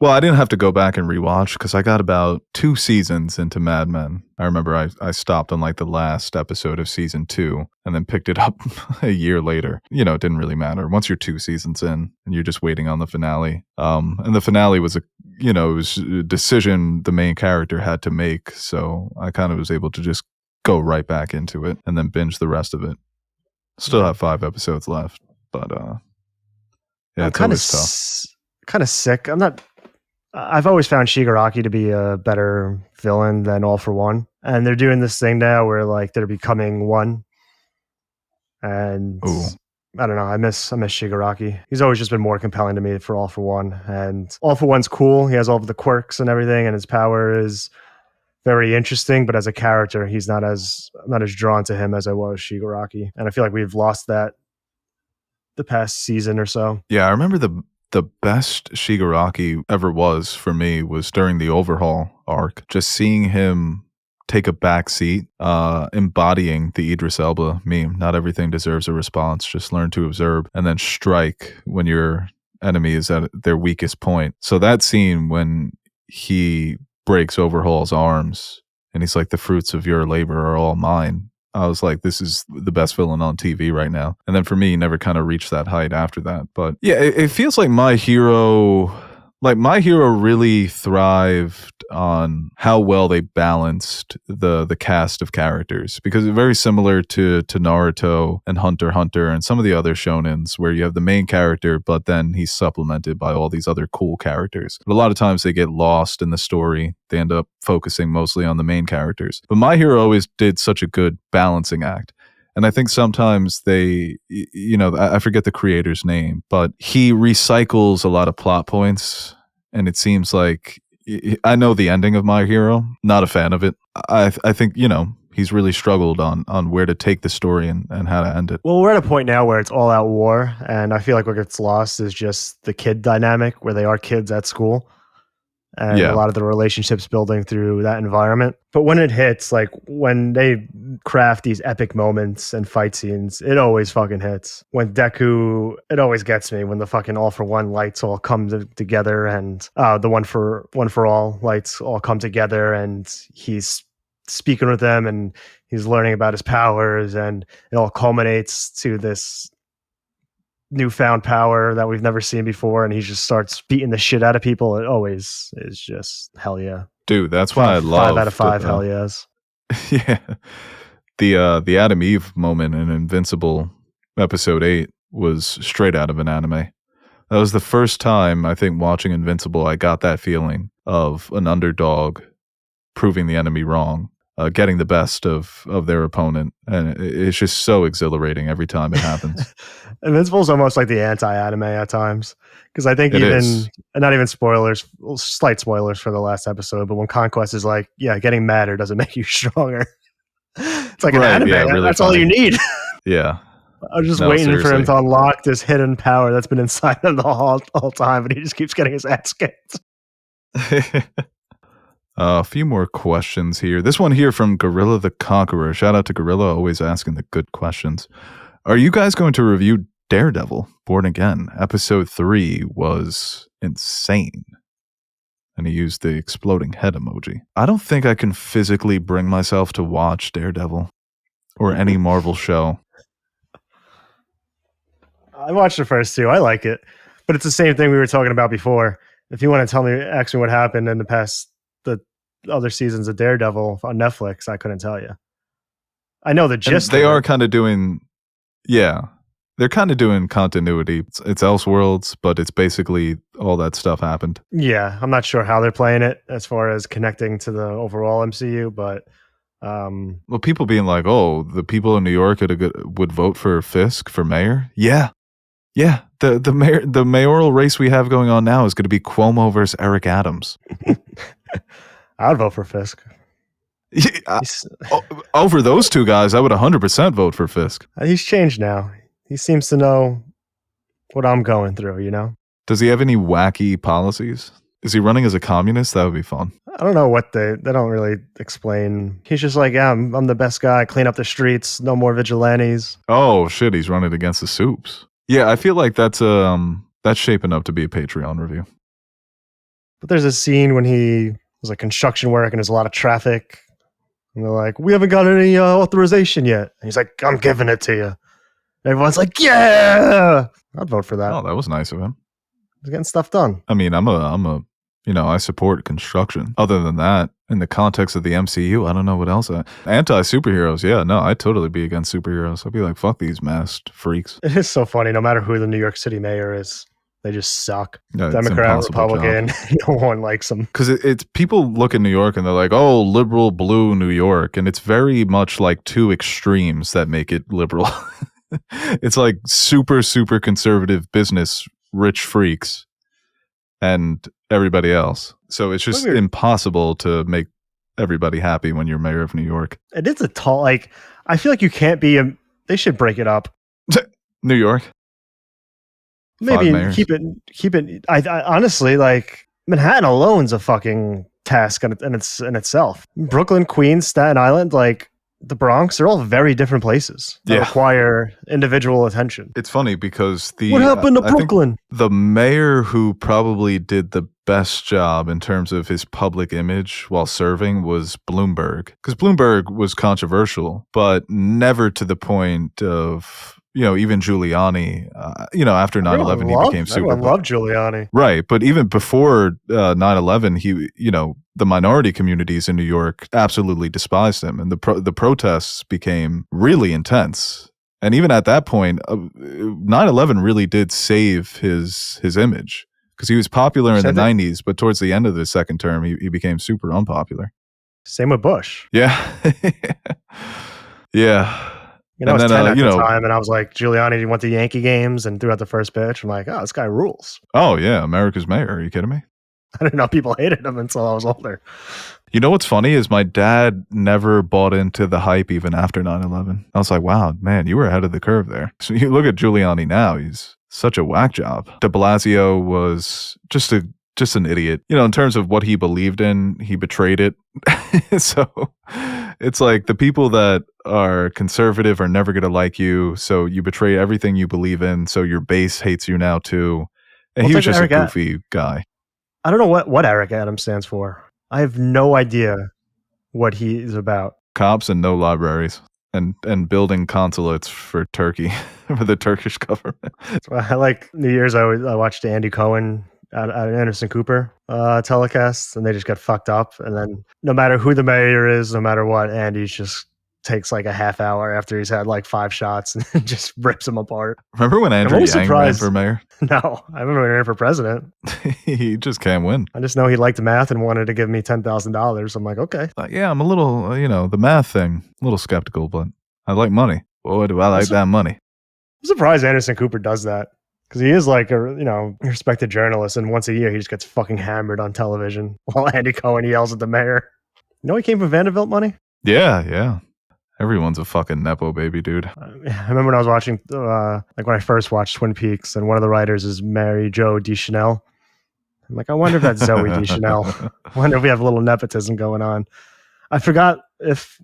well, I didn't have to go back and rewatch because I got about 2 seasons into Mad Men. I remember I stopped on like the last episode of season 2 and then picked it up a year later. You know, it didn't really matter. Once you're 2 seasons in and you're just waiting on the finale. And the finale was it was a decision the main character had to make. So I kind of was able to just go right back into it and then binge the rest of it. Still have 5 episodes left, but yeah, it's always tough. Kind of sick. I've always found Shigaraki to be a better villain than All for One, and they're doing this thing now where like they're becoming one. And Ooh. I don't know. I miss Shigaraki. He's always just been more compelling to me for All for One, and All for One's cool. He has all of the quirks and everything, and his power is very interesting. But as a character, I'm not as drawn to him as I was Shigaraki, and I feel like we've lost that the past season or so. Yeah, I remember the best Shigaraki ever was for me was during the Overhaul arc. Just seeing him take a back seat, embodying the Idris Elba meme. Not everything deserves a response. Just learn to observe and then strike when your enemy is at their weakest point. So that scene when he breaks Overhaul's arms and he's like, the fruits of your labor are all mine. I was like, this is the best villain on TV right now. And then for me, he never kind of reached that height after that. But yeah, it feels like My Hero really thrived on how well they balanced the cast of characters, because it's very similar to Naruto and Hunter x Hunter and some of the other shonens where you have the main character, but then he's supplemented by all these other cool characters. But a lot of times they get lost in the story. They end up focusing mostly on the main characters. But My Hero always did such a good balancing act. And I think sometimes I forget the creator's name, but he recycles a lot of plot points. And it seems like, I know the ending of My Hero, not a fan of it. I think, he's really struggled on where to take the story and how to end it. Well, we're at a point now where it's all out war. And I feel like what gets lost is just the kid dynamic, where they are kids at school. and a Yeah. lot of the relationships building through that environment. But when it hits, like when they craft these epic moments and fight scenes, it always fucking hits. When Deku, it always gets me when the fucking All for One lights all come together, and the one for all lights all come together, and he's speaking with them and he's learning about his powers, and it all culminates to this newfound power that we've never seen before, and he just starts beating the shit out of people. It always is just hell yeah. Dude, that's why I love 5 out of 5 hell yes. Yeah. The Adam Eve moment in Invincible episode 8 was straight out of an anime. That was the first time I think watching Invincible I got that feeling of an underdog proving the enemy wrong, getting the best of their opponent, and it's just so exhilarating every time it happens. Invincible's almost like the anti-anime at times, because I think It even is. and not even spoilers, slight spoilers for the last episode, but when Conquest is like, yeah, getting madder doesn't make you stronger. It's like Right, an anime. yeah, really That's all funny. you need. Yeah. I was just No, waiting for him seriously. to unlock this hidden power that's been inside him the whole time, but he just keeps getting his ass kicked. A few more questions here. This one here from Gorilla the Conqueror. Shout out to Gorilla, always asking the good questions. Are you guys going to review Daredevil, Born Again? Episode 3 was insane. And he used the exploding head emoji. I don't think I can physically bring myself to watch Daredevil or any Marvel show. I watched the first 2. I like it, but it's the same thing we were talking about before. If you want to tell me actually what happened in the other seasons of Daredevil on Netflix, I couldn't tell you. I know the And gist. they of are it. kind of doing, yeah, they're kind of doing continuity. It's Elseworlds, but it's basically all that stuff happened. Yeah, I'm not sure how they're playing it as far as connecting to the overall MCU, but Well, people being like, "Oh, the people in New York would vote for Fisk for mayor." Yeah. The mayoral race we have going on now is going to be Cuomo versus Eric Adams. I'd vote for Fisk. Over those two guys, I would 100% vote for Fisk. He's changed now. He seems to know what I'm going through, you know? Does he have any wacky policies? Is he running as a communist? That would be fun. I don't know what they don't really explain. He's just like, yeah, I'm the best guy. Clean up the streets. No more vigilantes. Oh shit, he's running against the Soups. Yeah, I feel like that's shaping up to be a Patreon review. But there's a scene when he was like construction work and there's a lot of traffic. And they're like, we haven't got any authorization yet. And he's like, I'm giving it to you. And everyone's like, yeah, I'd vote for that. Oh, that was nice of him. He's getting stuff done. I mean, I support construction. Other than that, in the context of the MCU, I don't know what else. Anti-superheroes, yeah, no, I'd totally be against superheroes. I'd be like, fuck these masked freaks. It is so funny. No matter who the New York City mayor is, they just suck. Yeah, Democrat, Republican, no one likes them. Because it's people look in New York and they're like, oh, liberal blue New York. And it's very much like two extremes that make it liberal. It's like super, super conservative business, rich freaks, and everybody else. So it's just impossible to make everybody happy when you're mayor of New York. It is a tall, like, I feel like you can't be they should break it up. New York? Maybe keep it. I honestly, like, Manhattan alone's a fucking task in itself. Brooklyn, Queens, Staten Island, like the Bronx, they're all very different places that require individual attention. It's funny because what happened to Brooklyn? The mayor who probably did the best job in terms of his public image while serving was Bloomberg. Because Bloomberg was controversial, but never to the point of, even Giuliani, after 9/11, he became super. Everyone loved Giuliani. Right. But even before 9/11, he, the minority communities in New York absolutely despised him. And the protests became really intense. And even at that point, 9/11 really did save his image because he was popular in the 90s. But towards the end of the second term, he became super unpopular. Same with Bush. Yeah. Yeah. I was 10 at the time, and I was like, Giuliani went to Yankee games and threw out the first pitch. I'm like, oh, this guy rules. Oh, yeah, America's mayor. Are you kidding me? I didn't know people hated him until I was older. You know what's funny is my dad never bought into the hype even after 9/11. I was like, wow, man, you were ahead of the curve there. So you look at Giuliani now, he's such a whack job. De Blasio was just a just an idiot. In terms of what he believed in, he betrayed it. So it's like the people that are conservative are never going to like you. So you betray everything you believe in. So your base hates you now too. And he was just a goofy guy. I don't know what Eric Adams stands for. I have no idea what he is about. Cops and no libraries. And building consulates for Turkey, for the Turkish government. I like New Year's. I watched Andy Cohen at Anderson Cooper telecast, and they just got fucked up. And then no matter who the mayor is, no matter what, Andy just takes like a half hour after he's had like 5 shots and just rips them apart. Remember when Andrew Yang ran for mayor? No, I remember ran for president. He just can't win. I just know he liked math and wanted to give me $10,000. I'm like, okay. Yeah, I'm a little, the math thing, a little skeptical, but I like money. Boy, do I like that money. I'm surprised Anderson Cooper does that. Because he is like a respected journalist, and once a year he just gets fucking hammered on television while Andy Cohen yells at the mayor. You know he came from Vanderbilt money? Yeah. Everyone's a fucking Nepo baby, dude. I remember when I was watching, like when I first watched Twin Peaks, and one of the writers is Mary Jo Deschanel. I'm like, I wonder if that's Zoe Deschanel. I wonder if we have a little nepotism going on. I forgot if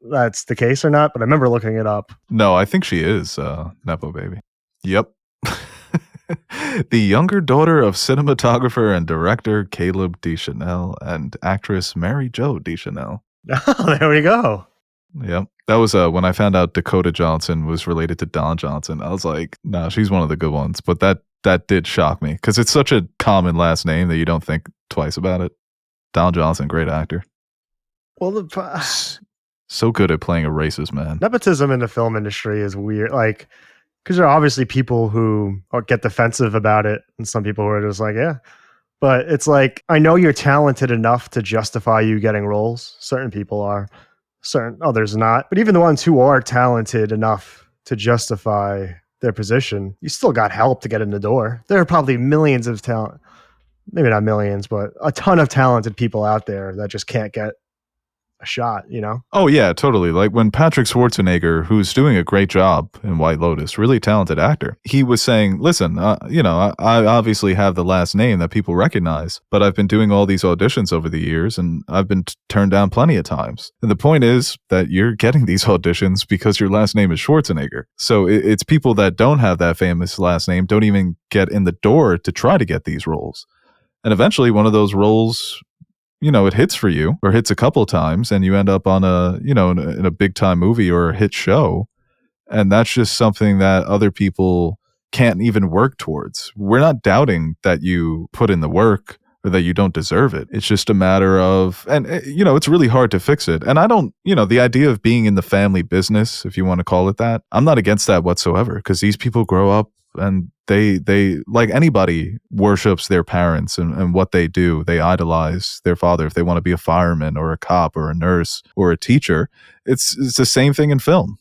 that's the case or not, but I remember looking it up. No, I think she is Nepo baby. Yep. The younger daughter of cinematographer and director Caleb Deschanel and actress Mary Jo Deschanel. Oh, there we go. Yep. That was when I found out Dakota Johnson was related to Don Johnson. I was like, nah, she's one of the good ones. But that did shock me because it's such a common last name that you don't think twice about it. Don Johnson, great actor. Well, so good at playing a racist man. Nepotism in the film industry is weird. Like, because there are obviously people who get defensive about it, and some people who are just like, yeah. But it's like, I know you're talented enough to justify you getting roles. Certain people are. Certain others not. But even the ones who are talented enough to justify their position, you still got help to get in the door. There are probably millions of talent, maybe not millions, but a ton of talented people out there that just can't get a shot, Oh yeah, totally. Like when Patrick Schwarzenegger, who's doing a great job in White Lotus, really talented actor, he was saying, listen, I obviously have the last name that people recognize, but I've been doing all these auditions over the years and I've been turned down plenty of times. And the point is that you're getting these auditions because your last name is Schwarzenegger. So it's people that don't have that famous last name don't even get in the door to try to get these roles. And eventually one of those roles, it hits for you or hits a couple of times and you end up on in a big time movie or a hit show. And that's just something that other people can't even work towards. We're not doubting that you put in the work or that you don't deserve it. It's just a matter of, and it's really hard to fix it. And I don't, the idea of being in the family business, if you want to call it that, I'm not against that whatsoever because these people grow up and they like anybody worships their parents and what they do. They idolize their father. If they want to be a fireman or a cop or a nurse or a teacher, it's the same thing in film.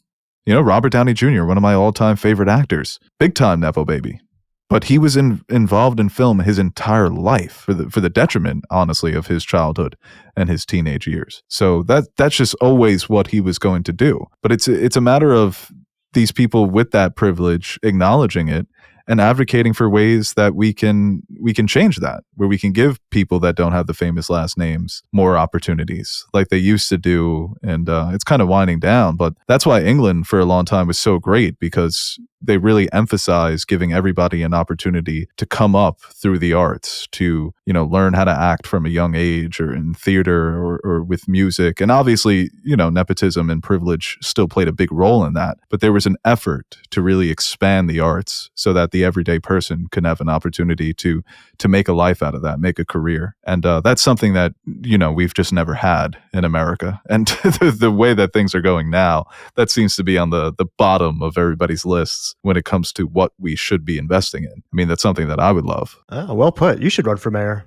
Robert Downey Jr., one of my all-time favorite actors, big time Nepo baby. But he was involved in film his entire life for the detriment, honestly, of his childhood and his teenage years. So that's just always what he was going to do. But it's a matter of these people with that privilege acknowledging it and advocating for ways that we can change that, where we can give people that don't have the famous last names more opportunities like they used to do. And it's kind of winding down, but that's why England for a long time was so great, because they really emphasize giving everybody an opportunity to come up through the arts, to, learn how to act from a young age, or in theater or with music. And obviously, nepotism and privilege still played a big role in that. But there was an effort to really expand the arts so that the everyday person can have an opportunity to make a life out of that, make a career. And that's something that, we've just never had in America. And the way that things are going now, that seems to be on the bottom of everybody's lists when it comes to what we should be investing in. I mean, that's something that I would love. Oh, well put. You should run for mayor.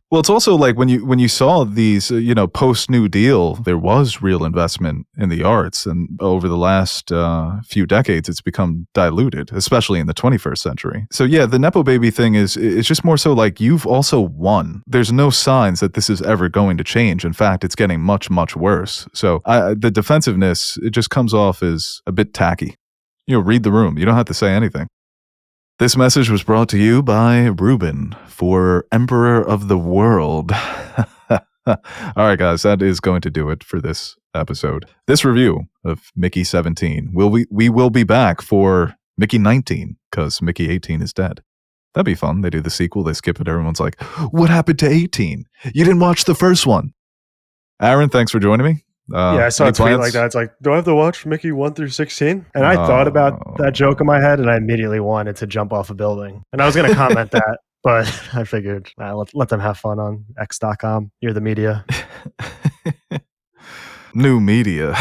Well, it's also like when you saw these, post New Deal, there was real investment in the arts. And over the last few decades, it's become diluted, especially in the 21st century. So yeah, the Nepo baby thing is just more so like you've also won. There's no signs that this is ever going to change. In fact, it's getting much, much worse. So the defensiveness, it just comes off as a bit tacky. Read the room. You don't have to say anything. This message was brought to you by Reuben for Emperor of the World. All right, guys, that is going to do it for this episode. This review of Mickey 17. We will be back for Mickey 19 because Mickey 18 is dead. That'd be fun. They do the sequel, they skip it. Everyone's like, what happened to 18? You didn't watch the first one. Aaron, thanks for joining me. Yeah, I saw a tweet like that. It's like, do I have to watch Mickey 1 through 16? And I thought about that joke in my head, and I immediately wanted to jump off a building. And I was going to comment that, but I figured, let them have fun on X.com. You're the media. New media.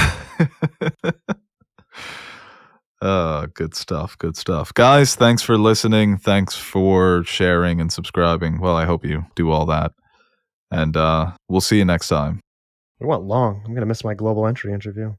Good stuff. Good stuff. Guys, thanks for listening. Thanks for sharing and subscribing. Well, I hope you do all that. And we'll see you next time. We went long. I'm going to miss my global entry interview.